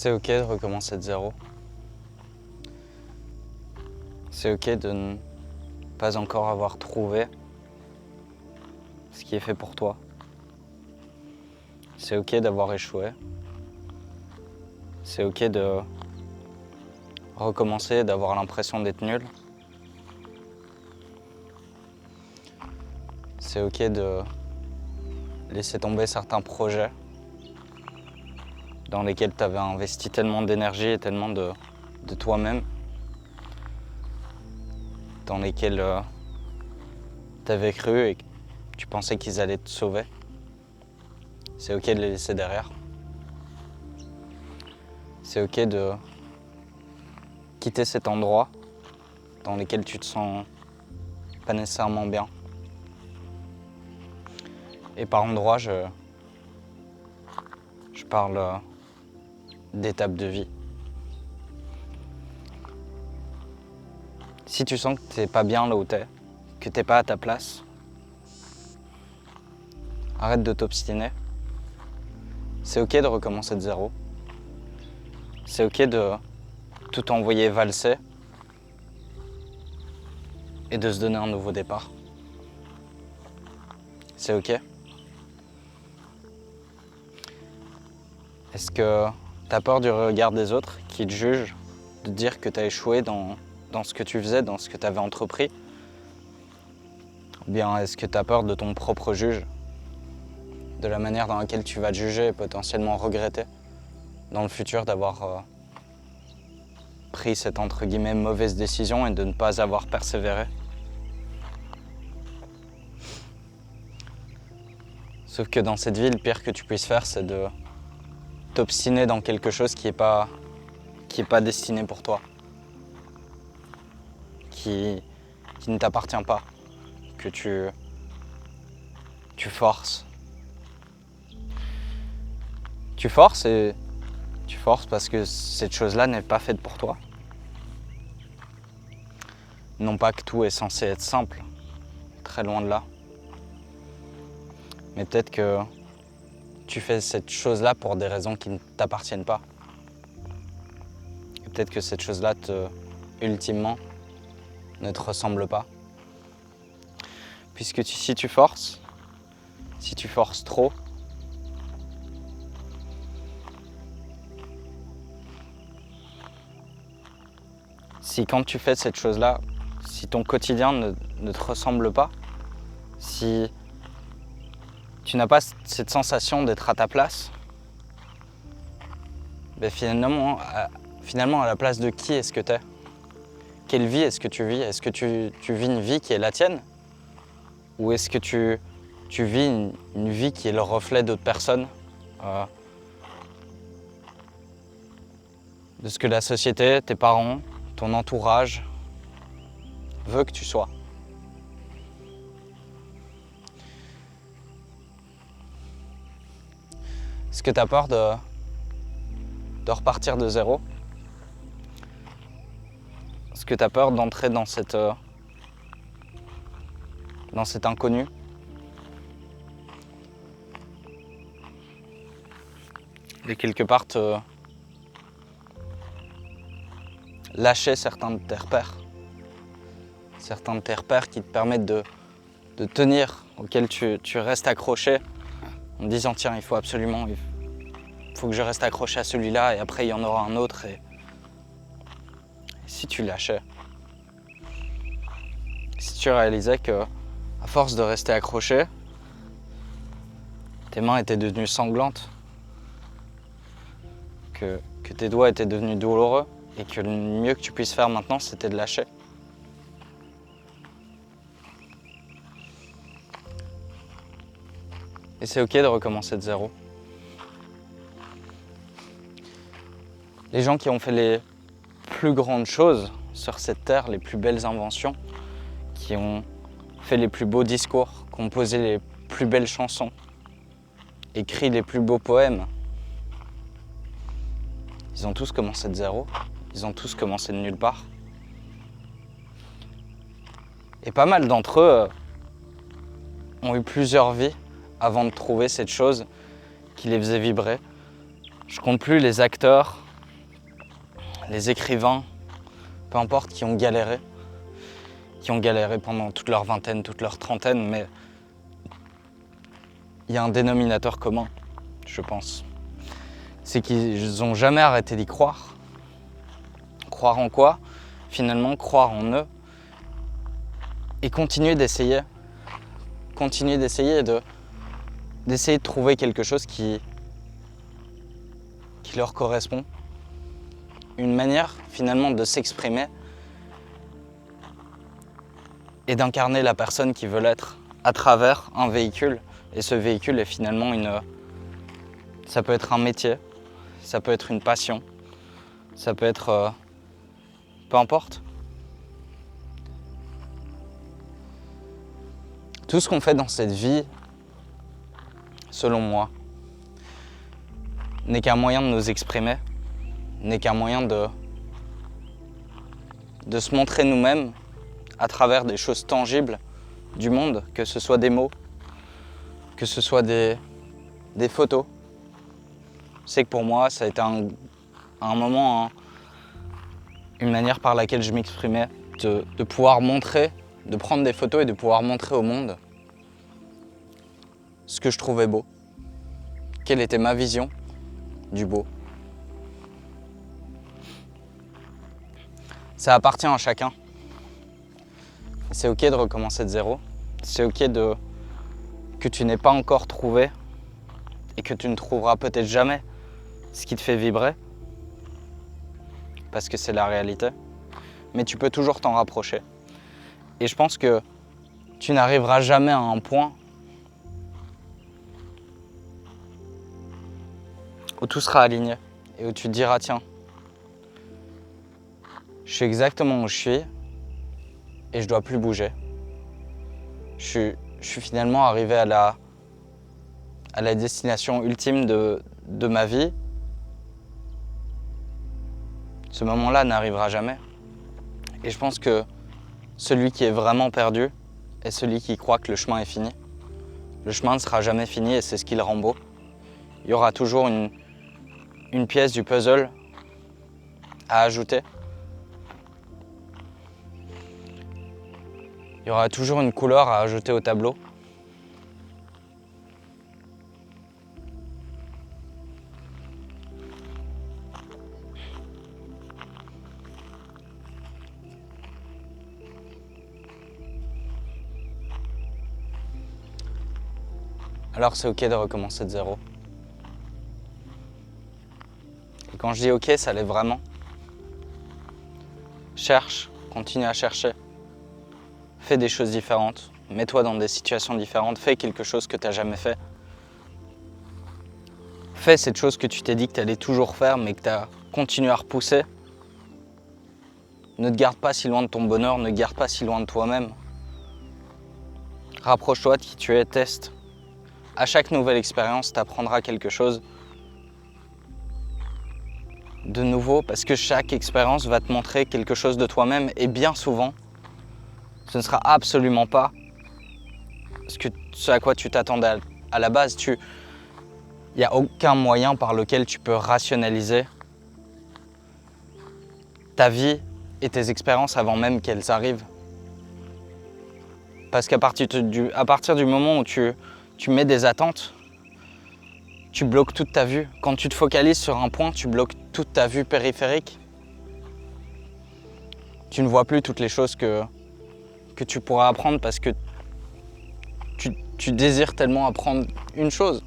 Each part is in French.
C'est ok de recommencer de zéro. C'est ok de ne pas encore avoir trouvé ce qui est fait pour toi. C'est ok d'avoir échoué. C'est ok de recommencer, d'avoir l'impression d'être nul. C'est ok de laisser tomber certains projets dans lesquels tu avais investi tellement d'énergie et tellement de toi-même, dans lesquels tu avais cru et que tu pensais qu'ils allaient te sauver. C'est ok de les laisser derrière. C'est ok de quitter cet endroit dans lequel tu te sens pas nécessairement bien. Et par endroit, je parle d'étapes de vie. Si tu sens que t'es pas bien là où t'es, que t'es pas à ta place, arrête de t'obstiner. C'est ok de recommencer de zéro. C'est ok de tout envoyer valser et de se donner un nouveau départ. C'est ok. Est-ce que t'as peur du regard des autres qui te jugent, de te dire que t'as échoué dans ce que tu faisais, dans ce que t'avais entrepris? Ou bien est-ce que t'as peur de ton propre juge, de la manière dans laquelle tu vas te juger et potentiellement regretter dans le futur d'avoir pris cette entre guillemets mauvaise décision et de ne pas avoir persévéré? Sauf que dans cette vie, le pire que tu puisses faire, c'est de t'obstiner dans quelque chose qui est pas destiné pour toi, qui ne t'appartient pas, que tu forces. Tu forces et tu forces parce que cette chose-là n'est pas faite pour toi. Non pas que tout est censé être simple, très loin de là. Mais peut-être que tu fais cette chose-là pour des raisons qui ne t'appartiennent pas. Et peut-être que cette chose-là, ultimement, ne te ressemble pas. Puisque si tu forces trop, si quand tu fais cette chose-là, si ton quotidien ne te ressemble pas, si tu n'as pas cette sensation d'être à ta place, ben finalement, à la place de qui est-ce que tu es? Quelle vie est-ce que tu vis? Est-ce que tu vis une vie qui est la tienne? Ou est-ce que tu vis une vie qui est le reflet d'autres personnes? De ce que la société, tes parents, ton entourage veut que tu sois. Est-ce que tu as peur de repartir de zéro? Est-ce que tu as peur d'entrer dans cet inconnu? Et quelque part te lâcher certains de tes repères. Certains de tes repères qui te permettent de tenir, auxquels tu restes accroché en te disant tiens, il faut que je reste accroché à celui-là et après il y en aura un autre. Et si tu lâchais, si tu réalisais que à force de rester accroché, tes mains étaient devenues sanglantes, que tes doigts étaient devenus douloureux et que le mieux que tu puisses faire maintenant, c'était de lâcher. Et c'est ok de recommencer de zéro. Les gens qui ont fait les plus grandes choses sur cette terre, les plus belles inventions, qui ont fait les plus beaux discours, composé les plus belles chansons, écrit les plus beaux poèmes, ils ont tous commencé de zéro, ils ont tous commencé de nulle part. Et pas mal d'entre eux ont eu plusieurs vies avant de trouver cette chose qui les faisait vibrer. Je compte plus les acteurs, les écrivains, peu importe, qui ont galéré pendant toute leur vingtaine, toute leur trentaine, mais il y a un dénominateur commun, je pense. C'est qu'ils n'ont jamais arrêté d'y croire. Croire en quoi? Finalement, croire en eux. Et continuer d'essayer. Continuer d'essayer d'essayer de trouver quelque chose qui leur correspond. Une manière, finalement, de s'exprimer et d'incarner la personne qu'ils veulent être à travers un véhicule. Et ce véhicule est finalement ça peut être un métier, ça peut être une passion, ça peut être... peu importe. Tout ce qu'on fait dans cette vie, selon moi, n'est qu'un moyen de nous exprimer, n'est qu'un moyen de se montrer nous-mêmes à travers des choses tangibles du monde, que ce soit des mots, que ce soit des photos. Je sais que pour moi, ça a été un moment, une manière par laquelle je m'exprimais, de pouvoir montrer, de prendre des photos et de pouvoir montrer au monde ce que je trouvais beau, quelle était ma vision du beau. Ça appartient à chacun. C'est ok de recommencer de zéro. C'est ok que tu n'aies pas encore trouvé et que tu ne trouveras peut-être jamais ce qui te fait vibrer, parce que c'est la réalité. Mais tu peux toujours t'en rapprocher. Et je pense que tu n'arriveras jamais à un point où tout sera aligné et où tu te diras tiens, je suis exactement où je suis et je dois plus bouger. Je suis finalement arrivé à la destination ultime de ma vie. Ce moment-là n'arrivera jamais. Et je pense que celui qui est vraiment perdu est celui qui croit que le chemin est fini. Le chemin ne sera jamais fini et c'est ce qui le rend beau. Il y aura toujours une pièce du puzzle à ajouter. Il y aura toujours une couleur à ajouter au tableau. Alors c'est ok de recommencer de zéro. Et quand je dis ok, ça l'est vraiment. Cherche, continue à chercher. Fais des choses différentes, mets-toi dans des situations différentes, fais quelque chose que tu n'as jamais fait. Fais cette chose que tu t'es dit que tu allais toujours faire, mais que tu as continué à repousser. Ne te garde pas si loin de ton bonheur, ne te garde pas si loin de toi-même. Rapproche-toi de qui tu es, teste. À chaque nouvelle expérience, tu apprendras quelque chose de nouveau, parce que chaque expérience va te montrer quelque chose de toi-même, et bien souvent, ce ne sera absolument pas ce à quoi tu t'attendais à la base. Il n'y a aucun moyen par lequel tu peux rationaliser ta vie et tes expériences avant même qu'elles arrivent. Parce qu'à partir du moment où tu mets des attentes, tu bloques toute ta vue. Quand tu te focalises sur un point, tu bloques toute ta vue périphérique. Tu ne vois plus toutes les choses que tu pourras apprendre parce que tu désires tellement apprendre une chose.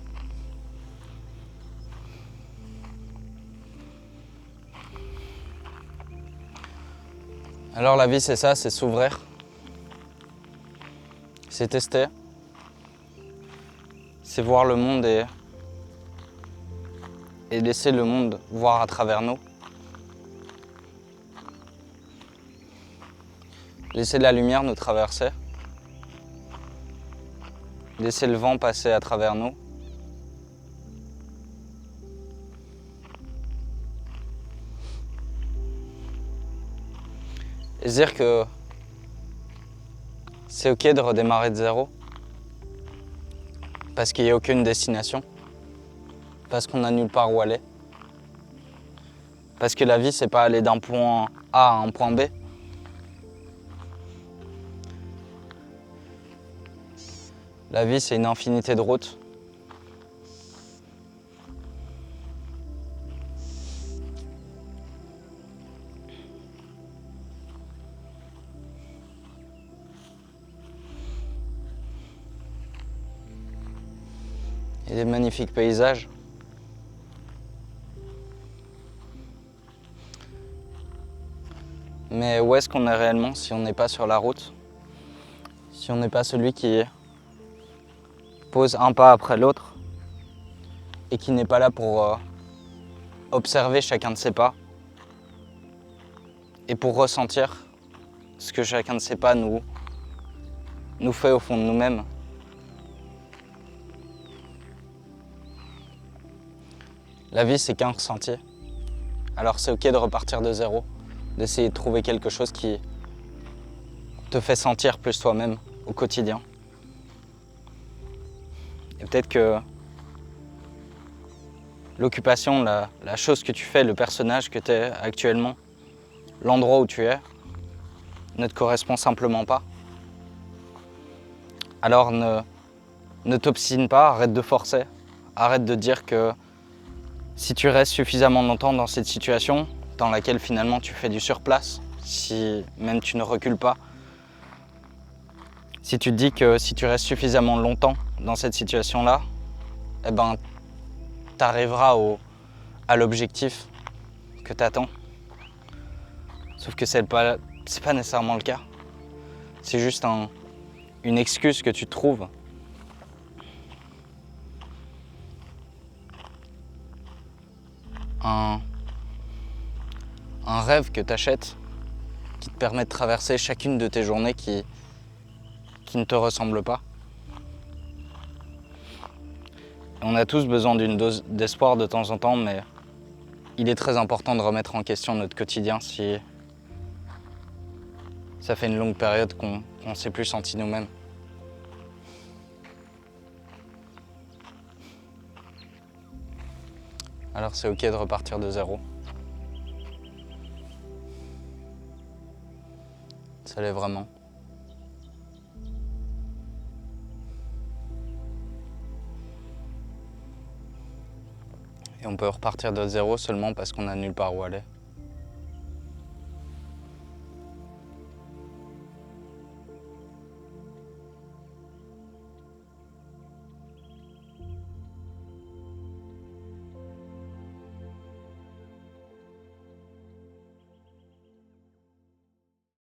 Alors la vie c'est ça, c'est s'ouvrir, c'est tester, c'est voir le monde et laisser le monde voir à travers nous. Laisser la lumière nous traverser. Laisser le vent passer à travers nous. Et se dire que c'est ok de redémarrer de zéro. Parce qu'il n'y a aucune destination. Parce qu'on n'a nulle part où aller. Parce que la vie, c'est pas aller d'un point A à un point B. La vie, c'est une infinité de routes. Et des magnifiques paysages. Mais où est-ce qu'on est réellement si on n'est pas sur la route? Si on n'est pas celui qui pose un pas après l'autre et qui n'est pas là pour observer chacun de ses pas et pour ressentir ce que chacun de ses pas nous fait au fond de nous-mêmes. La vie, c'est qu'un ressenti. Alors c'est ok de repartir de zéro, d'essayer de trouver quelque chose qui te fait sentir plus toi-même au quotidien. Et peut-être que l'occupation, la chose que tu fais, le personnage que tu es actuellement, l'endroit où tu es, ne te correspond simplement pas. Alors ne t'obstine pas, arrête de forcer, arrête de dire que si tu restes suffisamment longtemps dans cette situation, dans laquelle finalement tu fais du surplace, si même tu ne recules pas, si tu te dis que si tu restes suffisamment longtemps dans cette situation-là, eh ben, tu arriveras à l'objectif que tu attends. Sauf que c'est pas nécessairement le cas. C'est juste une excuse que tu trouves. Un rêve que tu achètes qui te permet de traverser chacune de tes journées qui ne te ressemblent pas. On a tous besoin d'une dose d'espoir de temps en temps, mais il est très important de remettre en question notre quotidien si ça fait une longue période qu'on ne s'est plus senti nous-mêmes. Alors c'est ok de repartir de zéro. Ça l'est vraiment. Et on peut repartir de zéro seulement parce qu'on a nulle part où aller.